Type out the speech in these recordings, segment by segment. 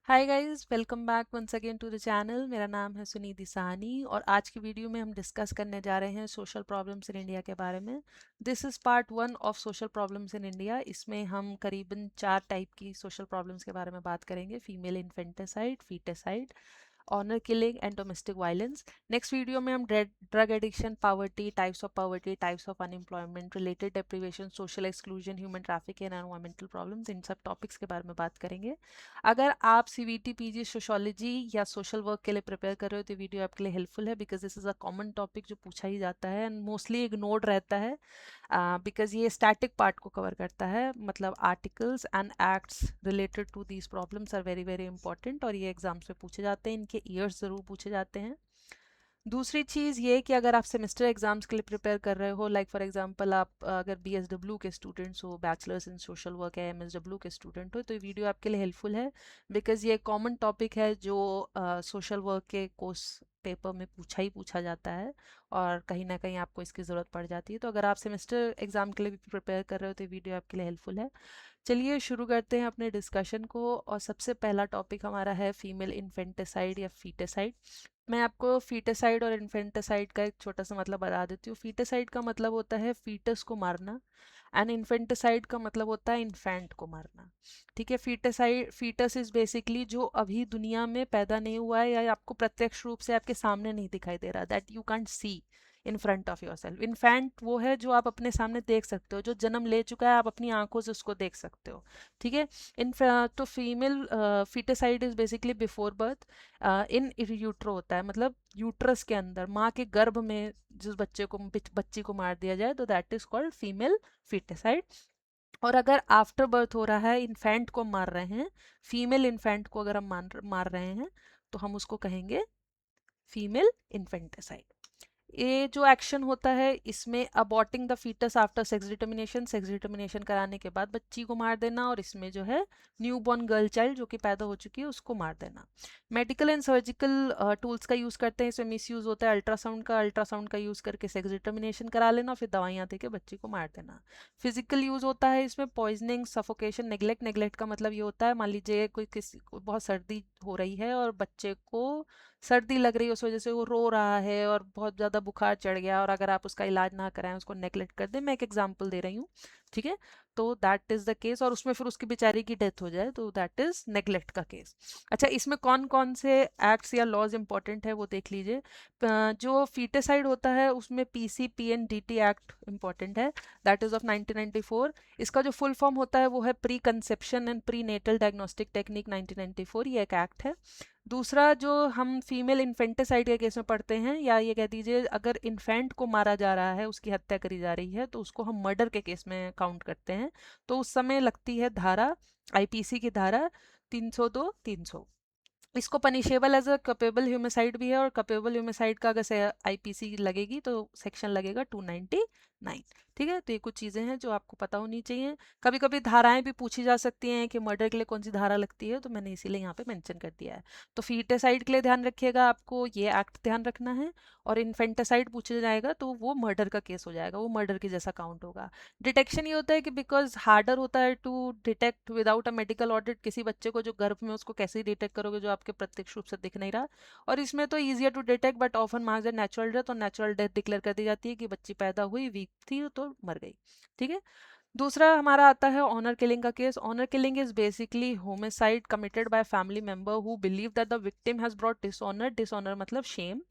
Hi guys, welcome back once again to the channel. मेरा नाम है सुनिधि साहनी और आज की वीडियो में हम डिस्कस करने जा रहे हैं सोशल प्रॉब्लम्स इन इंडिया के बारे में। This is part 1 of social problems in India. इसमें हम करीबन 4 टाइप की सोशल प्रॉब्लम्स के बारे में बात करेंगे: female infanticide, foeticide, honour killing and domestic violence. Next video में हम drug addiction, poverty, types of unemployment, related deprivation, social exclusion, human traffic and environmental problems, इन सब टॉपिक्स के बारे में बात करेंगे। अगर आप सीवीटी पीजी सोशोलॉजी या सोशल वर्क के लिए प्रिपेयर कर रहे हो तो वीडियो आपके लिए हेल्पफुल है, because this is a common topic जो पूछा ही जाता है एंड मोस्टली इग्नोर्ड रहता है, बिकॉज ये स्टैटिक पार्ट को कवर करता है। मतलब articles and acts related to these problems are very very important और ये एग्जाम्स में पूछे जाते हैं, इनके ईयर्स ज़रूर पूछे जाते हैं। दूसरी चीज़ ये कि अगर आप सेमेस्टर एग्जाम्स के लिए प्रिपेयर कर रहे हो, लाइक फॉर एग्जांपल आप अगर बीएसडब्ल्यू के स्टूडेंट्स हो, बैचलर्स इन सोशल वर्क है, एमएसडब्ल्यू के स्टूडेंट हो, तो ये वीडियो आपके लिए हेल्पफुल है, बिकॉज ये कॉमन टॉपिक है जो सोशल वर्क के कोर्स पेपर में पूछा जाता है और कहीं ना कहीं आपको इसकी ज़रूरत पड़ जाती है। तो अगर आप सेमेस्टर एग्जाम के लिए भी प्रिपेयर कर रहे हो तो ये वीडियो आपके लिए हेल्पफुल है। चलिए शुरू करते हैं अपने डिस्कशन को, और सबसे पहला टॉपिक हमारा है फीमेल इन्फेंटिसाइड या फीटिसाइड। मैं आपको फीटिसाइड और इन्फेंटिसाइड का एक छोटा सा मतलब बता देती हूँ। फीटिसाइड का मतलब होता है फीटस को मारना, एंड इन्फेंटिसाइड का मतलब होता है इन्फेंट को मारना। ठीक है, फीटिसाइड, फीटस इज बेसिकली जो अभी दुनिया में पैदा नहीं हुआ है या आपको प्रत्यक्ष रूप से आपके सामने नहीं दिखाई दे रहा, that you can't C in front of your self. Infant वो है जो आप अपने सामने देख सकते हो, जो जन्म ले चुका है, आप अपनी आंखों से उसको देख सकते हो। ठीक है, इन तो female foeticide is basically before birth, in utero होता है, मतलब यूट्रस के अंदर माँ के गर्भ में जिस बच्चे को बच्ची को मार दिया जाए, तो that is called female foeticide. और अगर आफ्टर बर्थ हो रहा है, इन्फेंट को मार रहे हैं, फीमेल इन्फेंट को अगर हम मार रहे हैं, तो हम उसको कहेंगे फीमेल इन्फेंटिसाइड। ये जो एक्शन होता है इसमें aborting the foetus after sex determination कराने के बाद बच्ची को मार देना, और इसमें जो है न्यू बॉर्न गर्ल चाइल्ड जो कि पैदा हो चुकी है उसको मार देना। मेडिकल एंड सर्जिकल टूल्स का यूज़ करते हैं, इसमें मिस यूज़ होता है अल्ट्रासाउंड का यूज़ करके सेक्स डिटर्मिनेशन करा लेना, फिर दवाइयाँ दे के बच्ची को मार देना। फिजिकल यूज़ होता है इसमें पॉइजनिंग, सफोकेशन, नेग्लेक्ट का मतलब ये होता है, मान लीजिए कोई किसी को बहुत सर्दी हो रही है और बच्चे को सर्दी लग रही है, उस वजह से वो रो रहा है और बहुत ज़्यादा बुखार चढ़ गया, और अगर आप उसका इलाज ना कराएं, उसको नेग्लेक्ट कर दें, मैं एक एग्जांपल दे रही हूँ। ठीक है, तो दैट इज़ द केस, और उसमें फिर उसकी बेचारी की डेथ हो जाए तो दैट इज़ नेग्लेक्ट का केस। अच्छा, इसमें कौन कौन से एक्ट्स या लॉज इंपॉर्टेंट है वो देख लीजिए। जो फीटिसाइड होता है उसमें PCPNDT एक्ट इंपॉर्टेंट है, दैट इज़ ऑफ 1994। इसका जो फुल फॉर्म होता है वो है pre conception and prenatal diagnostic technique 1994, ये एक एक्ट है। दूसरा जो हम फीमेल इन्फेंटिसाइड के केस में पढ़ते हैं, या ये कह दीजिए अगर इन्फेंट को मारा जा रहा है, उसकी हत्या करी जा रही है, तो उसको हम मर्डर के केस में काउंट करते हैं। तो उस समय लगती है धारा, आईपीसी की धारा 302, 300। इसको पनिशेबल एज अ कपेबल ह्यूमिसाइड भी है, और कपेबल ह्यूमिसाइड का अगर आईपीसी लगेगी तो सेक्शन लगेगा 299। ठीक है, तो ये कुछ चीज़ें हैं जो आपको पता होनी चाहिए। कभी कभी धाराएं भी पूछी जा सकती हैं कि मर्डर के लिए कौन सी धारा लगती है, तो मैंने इसीलिए यहाँ पे मेंशन कर दिया है। तो फीटिसाइड के लिए ध्यान रखिएगा, आपको ये एक्ट ध्यान रखना है, और इन्फेंटिसाइड पूछा जाएगा तो वो मर्डर का केस हो जाएगा, वो मर्डर के जैसा काउंट होगा। डिटेक्शन ये होता है कि बिकॉज हार्डर होता है to detect without a medical audit, किसी बच्चे को जो गर्भ में, उसको कैसे डिटेक्ट करोगे जो आपके प्रत्यक्ष रूप से दिख नहीं रहा। और इसमें तो easier to detect but often marks at natural death, और नेचुरल डेथ डिक्लेयर कर दी जाती है कि बच्ची पैदा हुई, वीक थी तो मर गई। ठीक है, दूसरा हमारा आता है ऑनर किलिंग का केस। Honour killing is basically homicide committed by family member who believe that the victim has brought dishonour, dishonour मतलब शेम,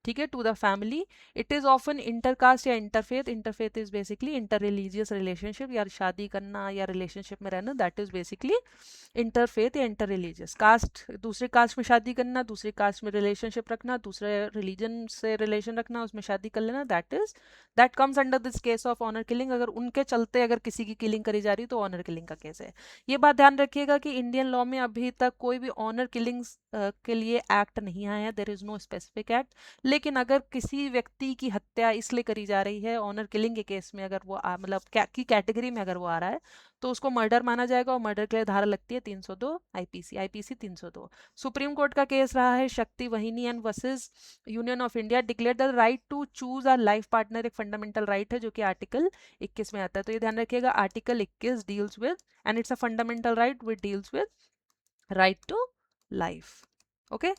ठीक है, to the family. It is often intercaste या इंटरफेथ। Interfaith is basically inter religious relationship, या शादी करना या relationship में रहना, दैट इज बेसिकली इंटरफेथ या इंटर रिलीजियस। कास्ट, दूसरे कास्ट में शादी करना, दूसरे कास्ट में रिलेशनशिप रखना, दूसरे रिलीजन से रिलेशन रखना, उसमें शादी कर लेना, that comes under this case of honour killing. अगर उनके चलते अगर किसी की किलिंग करी जा रही तो ऑनर किलिंग का केस है। ये बात ध्यान रखिएगा कि इंडियन लॉ में अभी तक कोई भी ऑनर किलिंग्स के लिए एक्ट नहीं आया है, there is no specific act. लेकिन अगर किसी व्यक्ति की हत्या इसलिए करी जा रही है ऑनर किलिंग के केस में, अगर वो मतलब की कैटेगरी में अगर वो आ रहा है, तो उसको मर्डर माना जाएगा, और मर्डर के लिए धारा लगती है 302 आईपीसी 302। सुप्रीम कोर्ट का केस रहा है Shakti Vahini and versus Union of India, declare the right to choose a life partner एक फंडामेंटल राइट है, जो कि आर्टिकल 21 में आता है। तो ये ध्यान रखिएगा, article 21 deals with, and it's a fundamental right which deals with right to life. Okay,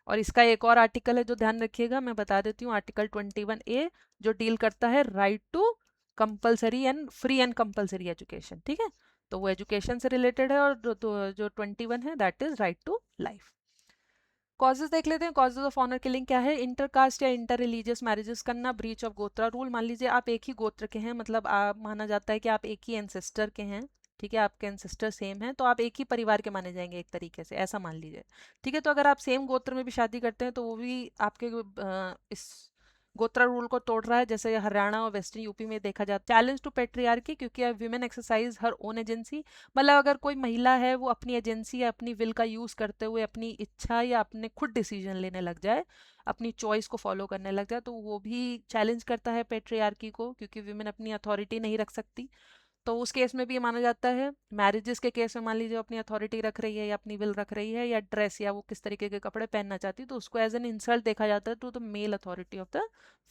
और इसका एक और आर्टिकल है जो ध्यान रखिएगा, मैं बता देती हूँ, आर्टिकल 21A, जो डील करता है right to compulsory and free and compulsory education. ठीक है, तो वो एजुकेशन से रिलेटेड है, और जो 21 है that is right to life. Causes देख लेते हैं। कॉजेज ऑफ ऑनर किलिंग क्या है? इंटरकास्ट या इंटर रिलीजियस मैरिजेस करना, ब्रीच ऑफ गोत्रा रूल। मान लीजिए आप एक ही गोत्र के हैं, मतलब आप माना जाता है कि आप एक ही एंसेस्टर के हैं, ठीक है, आपके एंसेस्टर सेम हैं, तो आप एक ही परिवार के माने जाएंगे एक तरीके से, ऐसा मान लीजिए। ठीक है, तो अगर आप सेम गोत्र में भी शादी करते हैं तो वो भी आपके इस गोत्रा रूल को तोड़ रहा है, जैसे हरियाणा और वेस्टर्न यूपी में देखा जाता है। चैलेंज टू पेट्रियार्की, क्योंकि women exercise her own agency, मतलब अगर कोई महिला है वो अपनी एजेंसी या अपनी विल का यूज करते हुए अपनी इच्छा या अपने खुद डिसीजन लेने लग जाए, अपनी चॉइस को फॉलो करने लग जाए, तो वो भी चैलेंज करता है पेट्रियार्की को, क्योंकि वीमेन अपनी अथॉरिटी नहीं रख सकती। तो उस केस में भी ये माना जाता है। मैरिजेस के केस में मान लीजिए अपनी अथॉरिटी रख रही है या अपनी विल रख रही है, या ड्रेस या वो किस तरीके के कपड़े पहनना चाहती है, तो उसको एज एन इंसल्ट देखा जाता है to the male authority of the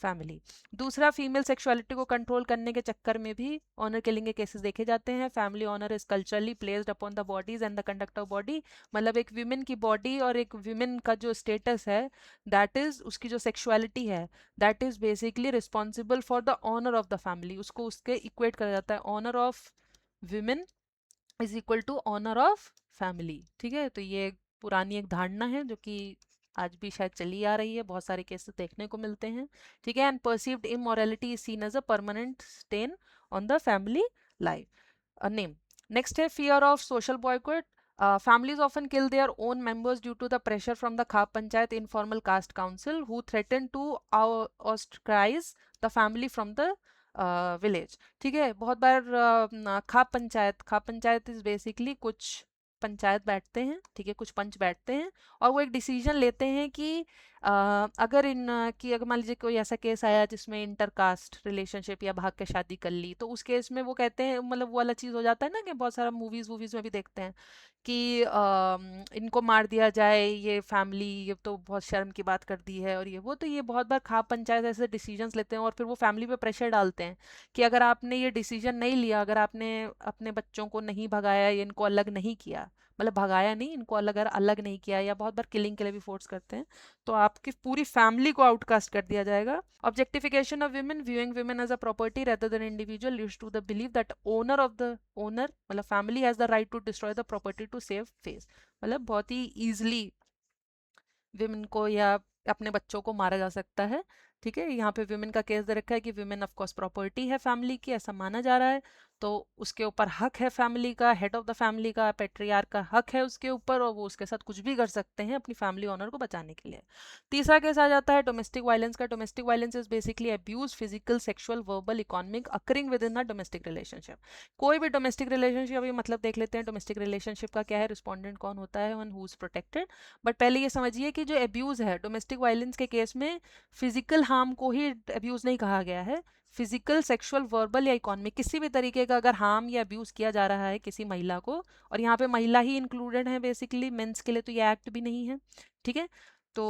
family. दूसरा, फीमेल सेक्सुअलिटी को कंट्रोल करने के चक्कर में भी ऑनर किलिंग के केसेस देखे जाते हैं। Family honour is culturally placed upon the bodies and the conduct of body, मतलब एक विमेन की बॉडी और एक विमेन का जो स्टेटस है, दैट इज उसकी जो सेक्सुअलिटी है, that is basically responsible for the honour of the family. उसको उसके इक्वेट करा जाता है, honour of women is equal to honour of family. ठीक है, तो ये पुरानी एक धारणा है जो कि आज भी शायद चली आ रही है, बहुत सारे केसेस देखने को मिलते हैं। ठीक है, and perceived immorality is seen as a permanent stain on the family life name. Next है fear of social boycott. Families often kill their own members due to the pressure from the Khap Panchayat informal caste council, who threaten to ostracize the family from the village। ठीक है, बहुत बार खाप panchayat is basically कुछ पंचायत बैठते हैं, ठीक है, कुछ पंच बैठते हैं, और वो एक डिसीजन लेते हैं कि अगर अगर मान लीजिए कोई ऐसा केस आया जिसमें इंटरकास्ट रिलेशनशिप या भाग के शादी कर ली, तो उस केस में वो कहते हैं, मतलब वो वाला चीज़ हो जाता है ना कि बहुत सारा मूवीज वूवीज में भी देखते हैं कि इनको मार दिया जाए, ये फैमिली, ये तो बहुत शर्म की बात कर दी है, और ये वो, तो ये बहुत बार खाप पंचायत ऐसे डिसीजंस लेते हैं और फिर वो फैमिली पे प्रेशर डालते हैं कि अगर आपने ये डिसीजन नहीं लिया, अगर आपने अपने बच्चों को नहीं भगाया या इनको अलग नहीं किया, मतलब भगाया नहीं, इनको अलग अलग नहीं किया, या बहुत बार किलिंग के लिए भी फोर्स करते हैं, तो आपकी पूरी फैमिली को आउटकास्ट कर दिया जाएगा। Objectification of women, viewing women as a property rather than individual, leads to the believe that honour मतलब family has the right to destroy the property to save face, मतलब बहुत ही ईजिली विमेन को या अपने बच्चों को मारा जा सकता है। ठीक है, यहाँ पे विमेन का केस दे रखा है कि विमेन ऑफ कोर्स प्रॉपर्टी है फैमिली की, ऐसा माना जा रहा है, तो उसके ऊपर हक है फैमिली का, हेड ऑफ द फैमिली का, पेट्रियार्क का हक है उसके ऊपर, और वो उसके साथ कुछ भी कर सकते हैं अपनी फैमिली ऑनर को बचाने के लिए। तीसरा केस आ जाता है डोमेस्टिक वायलेंस का। Domestic violence is basically abuse, physical, sexual, verbal, economic occurring with in a domestic relationship. कोई भी डोमेस्टिक रिलेशनशिप, अभी मतलब देख लेते हैं डोमेस्टिक रिलेशनशिप का क्या है, रिस्पॉन्डेंट कौन होता है, one who is protected. But पहले ये समझिए कि जो अब्यूज़ है डोमेस्टिक वायलेंस के केस में, फिजिकल हार्म को ही अब्यूज़ नहीं कहा गया है, फिजिकल, सेक्सुअल, वर्बल या इकोनॉमिक किसी भी तरीके का अगर हार्म या अब्यूज़ किया जा रहा है किसी महिला को, और यहाँ पे महिला ही इंक्लूडेड है बेसिकली, मेंस के लिए तो ये एक्ट भी नहीं है। ठीक है, तो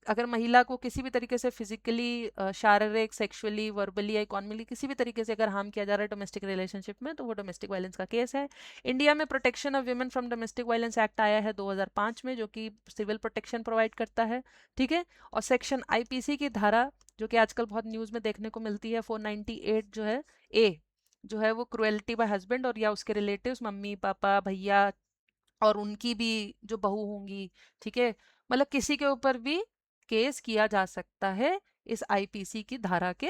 अगर महिला को किसी भी तरीके से फिजिकली, शारीरिक, सेक्सुअली, वर्बली या इकोनॉमिकली किसी भी तरीके से अगर हार्म किया जा रहा है डोमेस्टिक रिलेशनशिप में, तो वो डोमेस्टिक वायलेंस का केस है। इंडिया में protection of women from domestic violence act आया है 2005 में, जो कि सिविल प्रोटेक्शन प्रोवाइड करता है। ठीक है, और सेक्शन आईपीसी की धारा जो कि आजकल बहुत न्यूज़ में देखने को मिलती है, 498 जो है ए, जो है वो क्रुएल्टी बाय हस्बैंड और या उसके रिलेटिव्स, मम्मी पापा भैया और उनकी भी जो बहू होंगी, ठीक है, मतलब किसी के ऊपर भी केस किया जा सकता है इस आईपीसी की धारा के,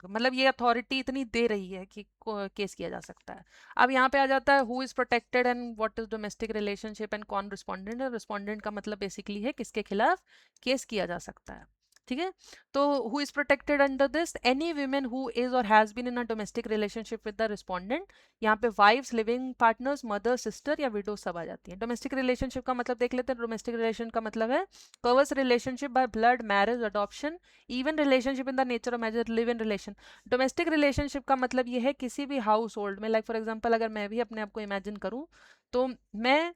मतलब ये अथॉरिटी इतनी दे रही है कि केस किया जा सकता है। अब यहाँ पे आ जाता है who is protected and what is domestic relationship and कौन रिस्पोंडेंट है। रिस्पोंडेंट का मतलब बेसिकली है किसके खिलाफ केस किया जा सकता है। ठीक है, तो who is protected under this, any women who is or has been in a domestic relationship with the respondent. यहाँ पे wifes, living partners, mother, sister या विडो सब आ जाती है। डोमेस्टिक रिलेशनशिप का मतलब देख लेते हैं। डोमेस्टिक रिलेशन का मतलब है covers relationship by blood, marriage, adoption, even relationship in the nature of marriage, live in relation. Domestic relationship का मतलब ये है किसी भी हाउस होल्ड में, लाइक फॉर एग्जाम्पल अगर मैं भी अपने आप को इमेजिन करूँ, तो मैं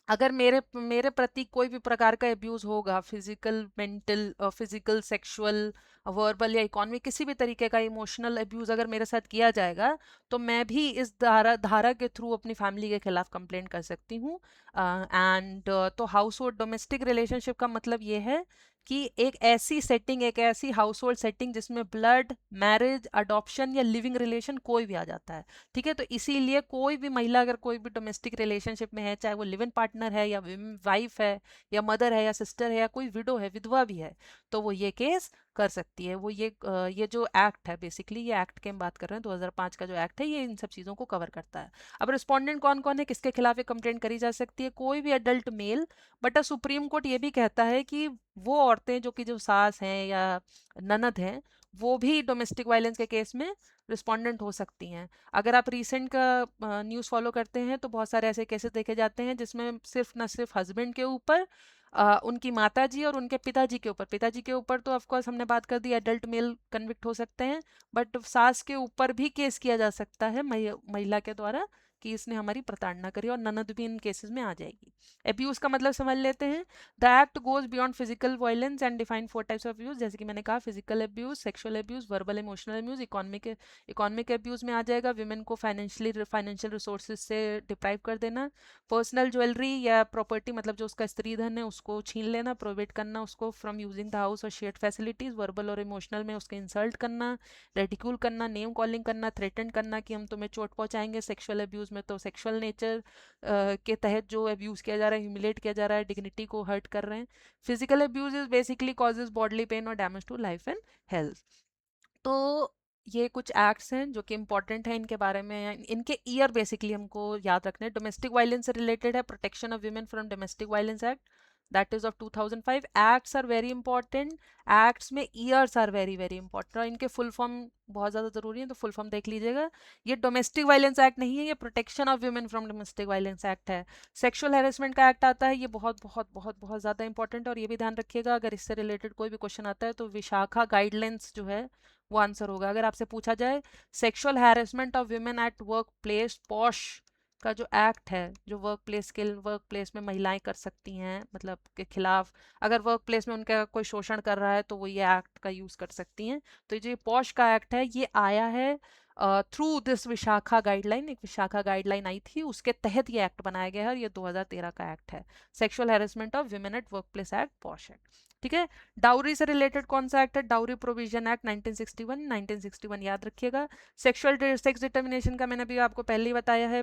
अगर मेरे मेरे प्रति कोई भी प्रकार का अब्यूज़ होगा, physical, mental, physical, sexual, verbal या इकोनॉमिक, किसी भी तरीके का इमोशनल अब्यूज़ अगर मेरे साथ किया जाएगा, तो मैं भी इस धारा धारा के थ्रू अपनी फैमिली के खिलाफ कंप्लेंट कर सकती हूँ। एंड तो हाउस होल्ड डोमेस्टिक रिलेशनशिप का मतलब ये है कि एक ऐसी सेटिंग, एक ऐसी हाउस होल्ड सेटिंग जिसमें ब्लड, मैरिज, अडॉप्शन या लिविंग रिलेशन कोई भी आ जाता है। ठीक है, तो इसीलिए कोई भी महिला अगर कोई भी डोमेस्टिक रिलेशनशिप में है, चाहे वो लिव इन पार्टनर है या वाइफ है या मदर है या सिस्टर है या कोई विडो है, विधवा भी है, तो वो ये केस कर सकती है। वो ये जो एक्ट है, बेसिकली ये एक्ट की हम बात कर रहे हैं, 2005 का जो एक्ट है, ये इन सब चीज़ों को कवर करता है। अब रिस्पोंडेंट कौन कौन है, किसके खिलाफ ये कंप्लेंट करी जा सकती है? कोई भी adult mail, but supreme court ये भी कहता है कि वो औरतें जो कि जो सास हैं या ननद हैं, वो भी डोमेस्टिक वायलेंस के केस में रिस्पोंडेंट हो सकती हैं। अगर आप रीसेंट का न्यूज़ फॉलो करते हैं तो बहुत सारे ऐसे केसेस देखे जाते हैं जिसमें सिर्फ न सिर्फ हस्बैंड के ऊपर, उनकी माताजी और उनके पिताजी के ऊपर तो ऑफ कोर्स हमने बात कर दी, एडल्ट मेल कन्विक्ट हो सकते हैं, बट सास के ऊपर भी केस किया जा सकता है महिला के द्वारा कि इसने हमारी प्रताड़ना करी, और ननद भी इन केसेस में आ जाएगी। अब्यूज का मतलब समझ लेते हैं। The act goes beyond physical violence and define 4 types of abuse, जैसे कि मैंने कहा, physical abuse, sexual abuse, verbal emotional abuse, economic abuse में आ जाएगा विमेन को फाइनेंशियल रिसोर्सेज से डिप्राइव कर देना, पर्सनल ज्वेलरी या प्रॉपर्टी, मतलब जो उसका स्त्री धन है उसको छीन लेना, प्रोहिबिट करना उसको फ्रॉम यूजिंग द हाउस और शेयर्ड फैसिलिटीज, वर्बल और इमोशनल में उसके इंसल्ट करना, रेडिक्यूल करना, नेम कॉलिंग करना, थ्रेटन करना कि हम तुम्हें चोट पहुंचाएंगे। सेक्सुअल अब्यूज में तो सेक्सुअल नेचर के तहत जो अब्यूज किया जा रहा है, ह्यूमिलेट किया जा रहा है, डिग्निटी को हर्ट कर रहे हैं। Physical abuse is basically causes bodily pain और damage to life and health. तो ये कुछ एक्ट्स हैं जो कि इंपॉर्टेंट है, इनके बारे में इनके ईयर बेसिकली हमको याद रखने हैं। डोमेस्टिक वायलेंस से रिलेटेड है protection of women from domestic violence act, that is of 2005। Acts are very important, acts में years are very very important, और इनके फुल फॉर्म बहुत ज़्यादा ज़रूरी है, तो फुल फॉर्म देख लीजिएगा। ये डोमेस्टिक वायलेंस एक्ट नहीं है, ये protection of women from domestic violence act है। सेक्सुअल हैरेसमेंट का एक्ट आता है, ये बहुत बहुत बहुत बहुत ज़्यादा इंपॉर्टेंट है, और ये भी ध्यान रखिएगा अगर इससे रिलेटेड कोई भी क्वेश्चन आता है तो विशाखा गाइडलाइंस जो है वो आंसर होगा। अगर आपसे पूछा जाए sexual harassment of women at work place, posh का जो एक्ट है, जो वर्क प्लेस में महिलाएं कर सकती हैं, मतलब के खिलाफ अगर वर्क प्लेस में उनका कोई शोषण कर रहा है तो वो ये एक्ट का यूज कर सकती हैं। तो ये जो पॉश का एक्ट है ये आया है थ्रू दिस विशाखा गाइडलाइन, एक विशाखा गाइडलाइन आई थी, उसके तहत ये एक्ट बनाया गया है, और ये 2013 का एक्ट है, sexual harassment of women at work place act, posh act. ठीक है, डाउरी से रिलेटेड कौन सा एक्ट है? डाउरी प्रोविजन एक्ट 1961, 1961 याद रखिएगा। सेक्सुअल सेक्स डिटर्मिनेशन का मैंने भी आपको पहले ही बताया है,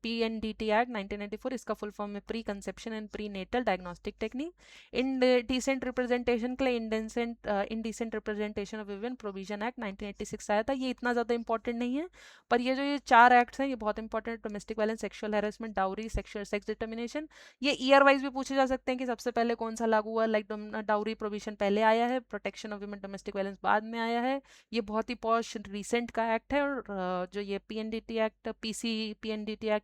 PNDT एक्ट 1994, इसका फुल फॉर्म है pre conception and prenatal diagnostic technique. Indecent representation के लिए indecent representation of women provision act 1986 आया था, ये इतना ज़्यादा इंपॉर्टेंट नहीं है, पर ये जो ये 4 एक्ट्स हैं ये बहुत important, domestic violence, sexual harassment, dowry, sexual sex determination. ये ईयर वाइज भी पूछे जा सकते हैं कि सबसे पहले कौन सा लागू हुआ, लाइक डाउरी प्रोविजन पहले आया है, protection of women domestic violence बाद में आया है। ये बहुत ही पॉश रिसेंट का एक्ट है, और जो ये पीएनडीटी एक्ट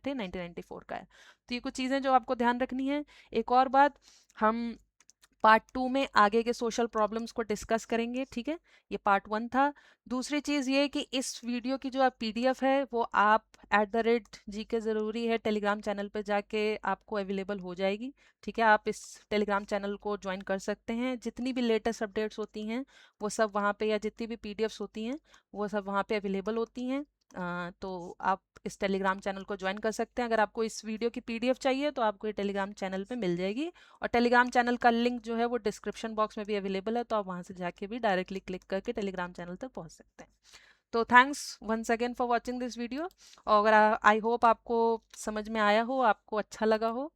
है 1994 का है। तो ये कुछ चीज़ें जो आपको ध्यान रखनी है। एक और बात, हम पार्ट 2 में आगे के सोशल प्रॉब्लम्स को डिस्कस करेंगे, ठीक है, ये पार्ट 1 था। दूसरी चीज़ ये कि इस वीडियो की जो PDF है वो आप @GK ज़रूरी है टेलीग्राम चैनल पे जाके आपको अवेलेबल हो जाएगी। ठीक है, आप इस टेलीग्राम चैनल को ज्वाइन कर सकते हैं, जितनी भी लेटेस्ट अपडेट्स होती हैं वो सब वहाँ पे, या जितनी भी PDFs होती हैं वो सब वहाँ पे अवेलेबल होती हैं। तो आप इस टेलीग्राम चैनल को ज्वाइन कर सकते हैं। अगर आपको इस वीडियो की PDF चाहिए तो आपको ये टेलीग्राम चैनल पे मिल जाएगी, और टेलीग्राम चैनल का लिंक जो है वो डिस्क्रिप्शन बॉक्स में भी अवेलेबल है, तो आप वहाँ से जाके भी डायरेक्टली क्लिक करके टेलीग्राम चैनल तक पहुँच सकते हैं। तो thanks once again for watching this video, और अगर आई होप आपको समझ में आया हो, आपको अच्छा लगा हो।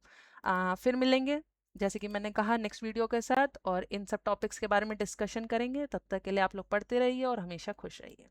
फिर मिलेंगे जैसे कि मैंने कहा नेक्स्ट वीडियो के साथ, और इन सब टॉपिक्स के बारे में डिस्कशन करेंगे। तब तक के लिए आप लोग पढ़ते रहिए और हमेशा खुश रहिए।